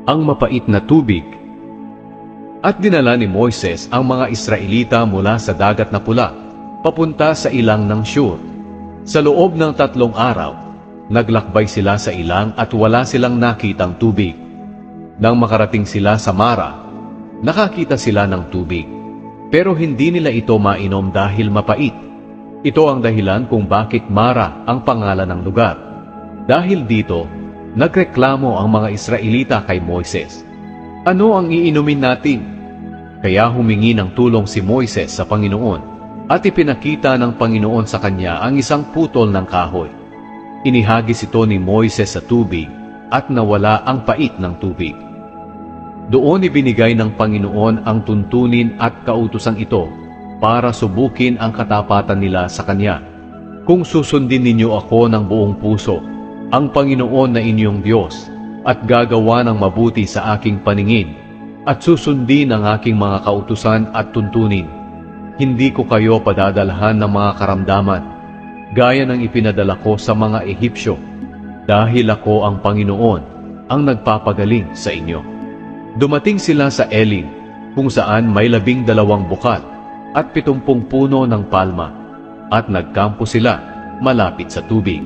ang mapait na tubig. At dinala ni Moises ang mga Israelita mula sa dagat na pula, papunta sa ilang ng Shur. Sa loob ng 3 araw, naglakbay sila sa ilang at wala silang nakitang tubig. Nang makarating sila sa Mara, nakakita sila ng tubig. Pero hindi nila ito mainom dahil mapait. Ito ang dahilan kung bakit Mara ang pangalan ng lugar. Dahil dito, nagreklamo ang mga Israelita kay Moises. Ano ang iinumin natin? Kaya humingi ng tulong si Moises sa Panginoon at ipinakita ng Panginoon sa kanya ang isang putol ng kahoy. Inihagis ito ni Moises sa tubig at nawala ang pait ng tubig. Doon ibinigay ng Panginoon ang tuntunin at kautosang ito para subukin ang katapatan nila sa Kanya. Kung susundin ninyo ako ng buong puso, ang Panginoon na inyong Diyos, at gagawa ng mabuti sa aking paningin, at susundin ang aking mga kautusan at tuntunin, hindi ko kayo padadalhan ng mga karamdaman, gaya ng ipinadala ko sa mga Ehipsyo, dahil ako ang Panginoon, ang nagpapagaling sa inyo. Dumating sila sa Elim, kung saan may 12 bukal at 70 puno ng palma, at nagkampo sila malapit sa tubig.